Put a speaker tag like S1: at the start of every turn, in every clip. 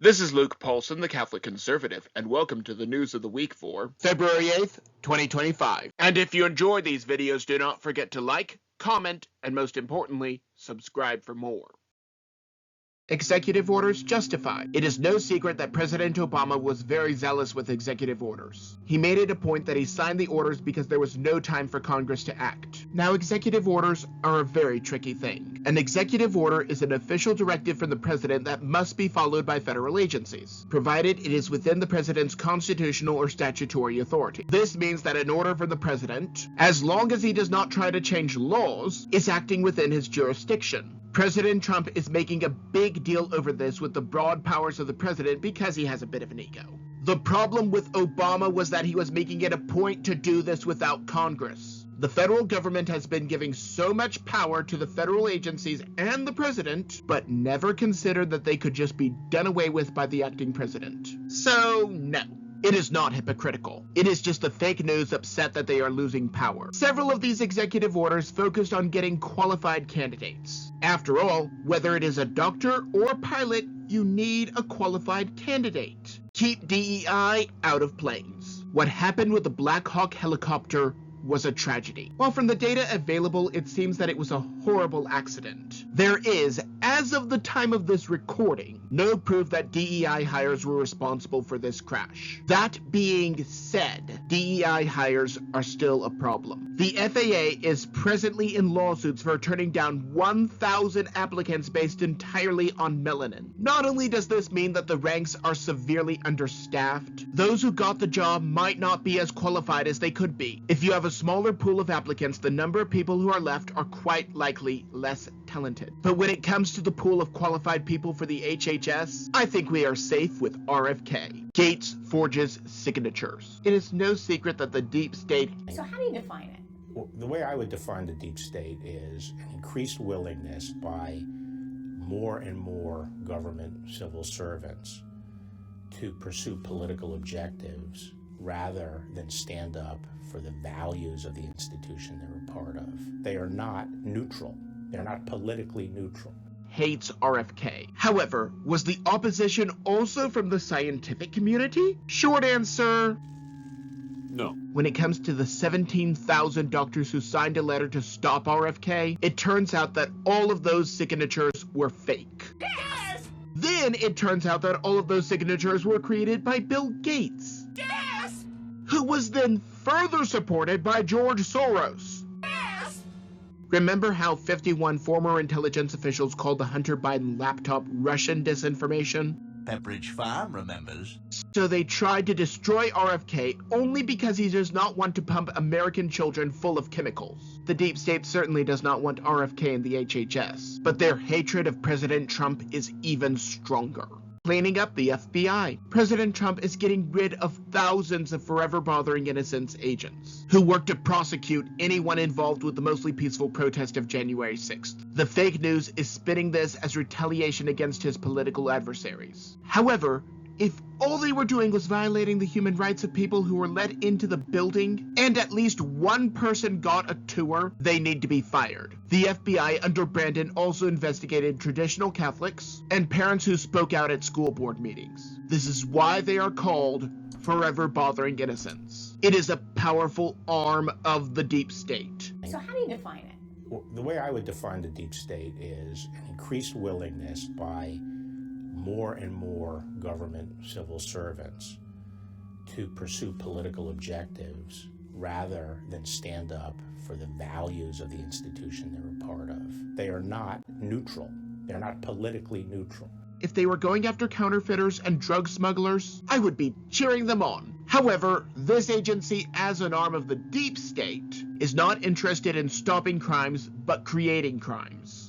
S1: This is LukePaulson, the Catholic Conservative, and welcome to the news of the week for February 8th, 2025. And if you enjoy these videos, do not forget to like, comment, and most importantly, subscribe for more. Executive orders justified. It is no secret that President Obama was very zealous with executive orders. He made it a point that he signed the orders because there was no time for Congress to act. Now, executive orders are a very tricky thing. An executive order is an official directive from the president that must be followed by federal agencies, provided it is within the president's constitutional or statutory authority. This means that an order from the president, as long as he does not try to change laws, is acting within his jurisdiction. President Trump is making a big deal over this with the broad powers of the president because he has a bit of an ego. The problem with Obama was that he was making it a point to do this without Congress. The federal government has been giving so much power to the federal agencies and the president, but never considered that they could just be done away with by the acting president. So, no. It is not hypocritical. It is just the fake news upset that they are losing power. Several of these executive orders focused on getting qualified candidates. After all, whether it is a doctor or a pilot, you need a qualified candidate. Keep DEI out of planes. What happened with the Black Hawk helicopter was a tragedy. While from the data available, it seems that it was a horrible accident. There is, as of the time of this recording, no proof that DEI hires were responsible for this crash. That being said, DEI hires are still a problem. The FAA is presently in lawsuits for turning down 1,000 applicants based entirely on melanin. Not only does this mean that the ranks are severely understaffed, those who got the job might not be as qualified as they could be. If you have a smaller pool of applicants, the number of people who are left are quite likely less talented. But when it comes to the pool of qualified people for the HHS, I think we are safe with RFK. Gates forges signatures. It is no secret that the deep state...
S2: So how do you define it?
S3: Well, the way I would define the deep state is an increased willingness by more and more government civil servants to pursue political objectives rather than stand up for the values of the institution they're a part of. They are not neutral. They're not politically neutral.
S1: Hates RFK. However, was the opposition also from the scientific community? Short answer, no. When it comes to the 17,000 doctors who signed a letter to stop RFK, it turns out that all of those signatures were fake.
S2: Yes!
S1: Then it turns out that all of those signatures were created by Bill Gates.
S2: Yes!
S1: Who was then further supported by George Soros.
S2: Yes!
S1: Remember how 51 former intelligence officials called the Hunter Biden laptop Russian disinformation?
S4: Pepperidge Farm remembers.
S1: So they tried to destroy RFK only because he does not want to pump American children full of chemicals. The deep state certainly does not want RFK in the HHS, but their hatred of President Trump is even stronger. Cleaning up the FBI. President Trump is getting rid of thousands of forever bothering innocents agents who work to prosecute anyone involved with the mostly peaceful protest of January 6th. The fake news is spinning this as retaliation against his political adversaries. However, if all they were doing was violating the human rights of people who were let into the building, and at least one person got a tour, they need to be fired. The FBI under Brandon also investigated traditional Catholics and parents who spoke out at school board meetings. This is why they are called forever bothering innocents. It is a powerful arm of the deep state.
S2: So how do you define it?
S3: Well, the way I would define the deep state is an increased willingness by more and more government civil servants to pursue political objectives rather than stand up for the values of the institution they're a part of. They are not neutral. They're not politically neutral.
S1: If they were going after counterfeiters and drug smugglers, I would be cheering them on. However, this agency, as an arm of the deep state, is not interested in stopping crimes, but creating crimes.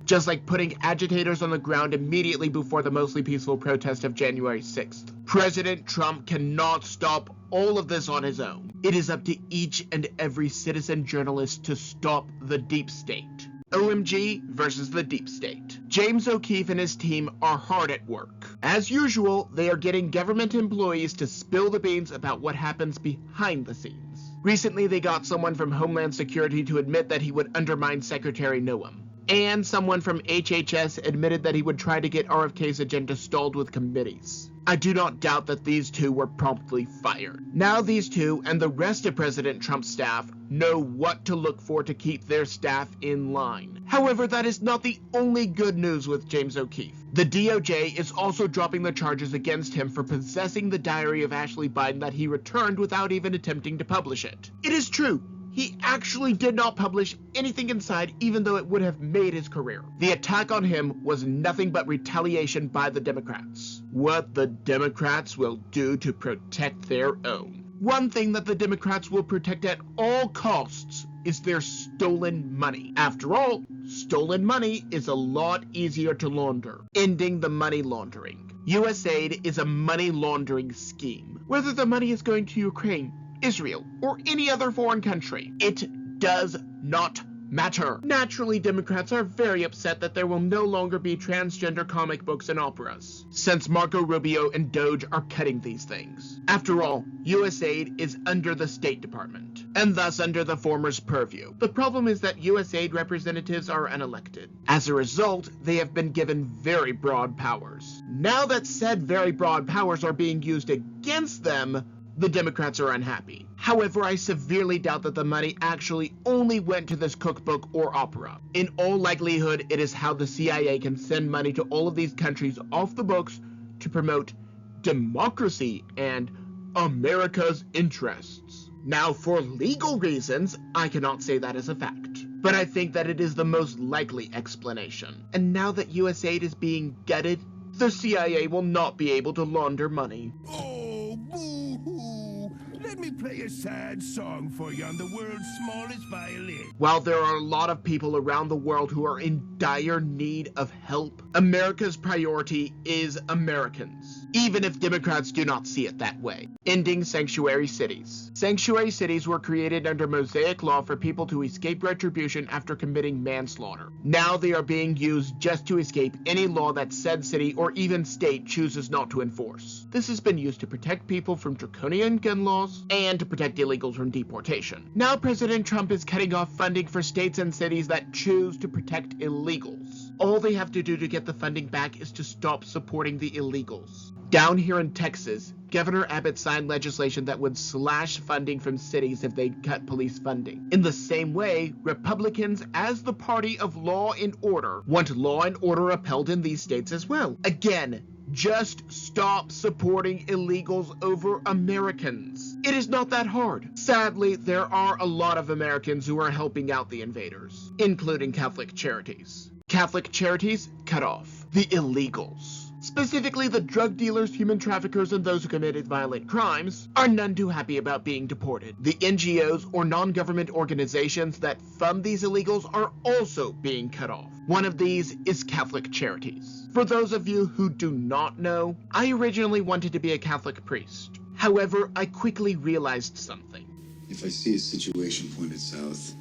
S1: Just like putting agitators on the ground immediately before the mostly peaceful protest of January 6th. President Trump cannot stop all of this on his own. It is up to each and every citizen journalist to stop the deep state. OMG versus the deep state. James O'Keefe and his team are hard at work. As usual, they are getting government employees to spill the beans about what happens behind the scenes. Recently, they got someone from Homeland Security to admit that he would undermine Secretary Noam. And someone from HHS admitted that he would try to get RFK's agenda stalled with committees. I do not doubt that these two were promptly fired. Now these two and the rest of President Trump's staff know what to look for to keep their staff in line. However, that is not the only good news with James O'Keefe. The DOJ is also dropping the charges against him for possessing the diary of Ashley Biden that he returned without even attempting to publish it. It is true. He actually did not publish anything inside, even though it would have made his career. The attack on him was nothing but retaliation by the Democrats. What the Democrats will do to protect their own. One thing that the Democrats will protect at all costs is their stolen money. After all, stolen money is a lot easier to launder, ending the money laundering. USAID is a money laundering scheme. Whether the money is going to Ukraine, Israel, or any other foreign country, it does not matter. Naturally, Democrats are very upset that there will no longer be transgender comic books and operas, since Marco Rubio and Doge are cutting these things. After all, USAID is under the State Department, and thus under the former's purview. The problem is that USAID representatives are unelected. As a result, they have been given very broad powers. Now that said very broad powers are being used against them, the Democrats are unhappy. However, I severely doubt that the money actually only went to this cookbook or opera. In all likelihood, it is how the CIA can send money to all of these countries off the books to promote democracy and America's interests. Now, for legal reasons, I cannot say that is a fact, but I think that it is the most likely explanation. And now that USAID is being gutted, the CIA will not be able to launder money.
S5: Oh, boo-hoo! Let me play a sad song for you on the world's smallest violin.
S1: While there are a lot of people around the world who are in dire need of help, America's priority is Americans, even if Democrats do not see it that way. Ending sanctuary cities. Sanctuary cities were created under Mosaic law for people to escape retribution after committing manslaughter. Now they are being used just to escape any law that said city or even state chooses not to enforce. This has been used to protect people from draconian gun laws and to protect illegals from deportation. Now President Trump is cutting off funding for states and cities that choose to protect illegals. All they have to do to get the funding back is to stop supporting the illegals. Down here in Texas, Governor Abbott signed legislation that would slash funding from cities if they cut police funding. In the same way, Republicans, as the party of law and order, want law and order upheld in these states as well. Again, just stop supporting illegals over Americans. It is not that hard. Sadly, there are a lot of Americans who are helping out the invaders, including Catholic Charities. Catholic Charities Cut Off. The illegals, specifically the drug dealers, human traffickers, and those who committed violent crimes, are none too happy about being deported. The NGOs or non-government organizations that fund these illegals are also being cut off. One of these is Catholic Charities. For those of you who do not know, I originally wanted to be a Catholic priest. However, I quickly realized something.
S6: If I see a situation pointed south,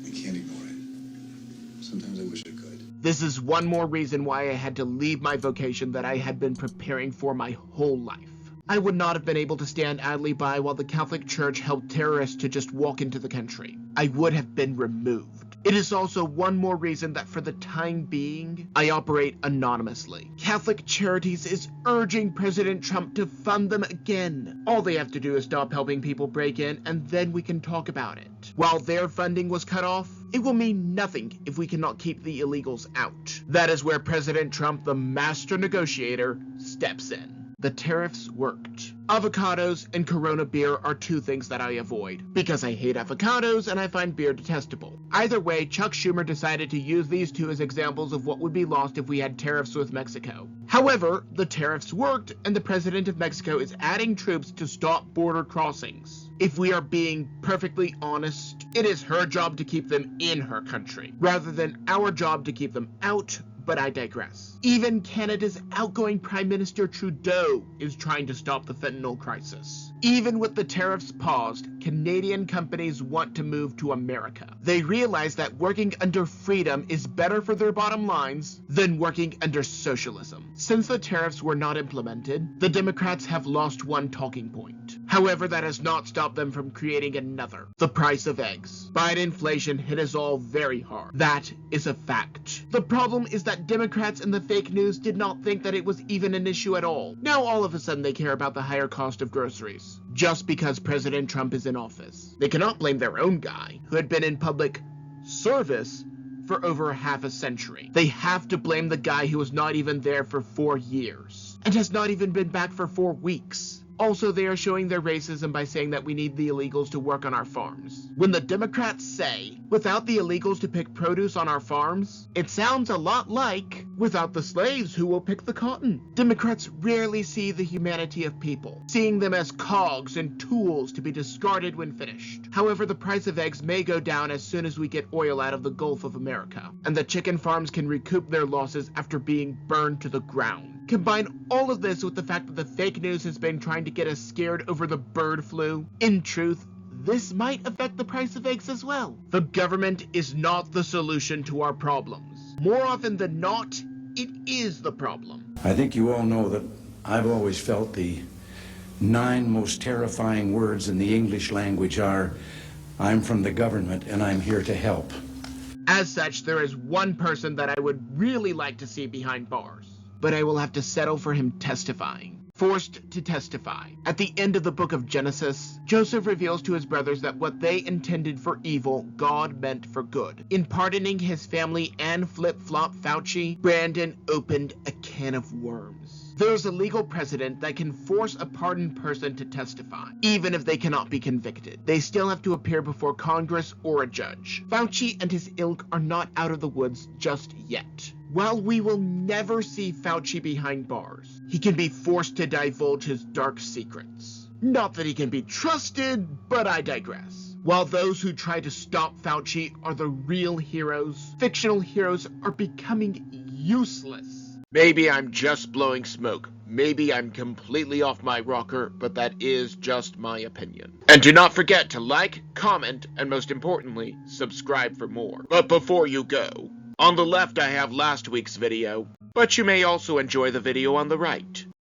S6: I can't ignore it. Sometimes I wish I could.
S1: This is one more reason why I had to leave my vocation that I had been preparing for my whole life. I would not have been able to stand idly by while the Catholic Church helped terrorists to just walk into the country. I would have been removed. It is also one more reason that for the time being, I operate anonymously. Catholic Charities is urging President Trump to fund them again. All they have to do is stop helping people break in, and then we can talk about it. While their funding was cut off, it will mean nothing if we cannot keep the illegals out. That is where President Trump, the master negotiator, steps in. The tariffs worked. Avocados and Corona beer are two things that I avoid, because I hate avocados and I find beer detestable. Either way, Chuck Schumer decided to use these two as examples of what would be lost if we had tariffs with Mexico. However, the tariffs worked, and the president of Mexico is adding troops to stop border crossings. If we are being perfectly honest, it is her job to keep them in her country, rather than our job to keep them out but I digress. Even Canada's outgoing Prime Minister Trudeau is trying to stop the fentanyl crisis. Even with the tariffs paused, Canadian companies want to move to America. They realize that working under freedom is better for their bottom lines than working under socialism. Since the tariffs were not implemented, the Democrats have lost one talking point. However, that has not stopped them from creating another: the price of eggs. Biden inflation hit us all very hard. That is a fact. The problem is that Democrats and the fake news did not think that it was even an issue at all. Now all of a sudden they care about the higher cost of groceries, just because President Trump is in office. They cannot blame their own guy, who had been in public service for over half a century. They have to blame the guy who was not even there for 4 years, and has not even been back for 4 weeks. Also, they are showing their racism by saying that we need the illegals to work on our farms. When the Democrats say, without the illegals to pick produce on our farms, it sounds a lot like, without the slaves, who will pick the cotton? Democrats rarely see the humanity of people, seeing them as cogs and tools to be discarded when finished. However, the price of eggs may go down as soon as we get oil out of the Gulf of America, and the chicken farms can recoup their losses after being burned to the ground. Combine all of this with the fact that the fake news has been trying to get us scared over the bird flu. In truth, this might affect the price of eggs as well. The government is not the solution to our problems. More often than not, it is the problem.
S7: I think you all know that I've always felt the 9 most terrifying words in the English language are, "I'm from the government and I'm here to help."
S1: As such, there is one person that I would really like to see behind bars, but I will have to settle for him testifying. Forced to testify. At the end of the book of Genesis, Joseph reveals to his brothers that what they intended for evil, God meant for good. In pardoning his family and flip-flop Fauci, Brandon opened a can of worms. There is a legal precedent that can force a pardoned person to testify, even if they cannot be convicted. They still have to appear before Congress or a judge. Fauci and his ilk are not out of the woods just yet. While we will never see Fauci behind bars, he can be forced to divulge his dark secrets. Not that he can be trusted, but I digress. While those who try to stop Fauci are the real heroes, fictional heroes are becoming useless. Maybe I'm just blowing smoke. Maybe I'm completely off my rocker, but that is just my opinion. And do not forget to like, comment, and most importantly, subscribe for more. But before you go, on the left I have last week's video, but you may also enjoy the video on the right.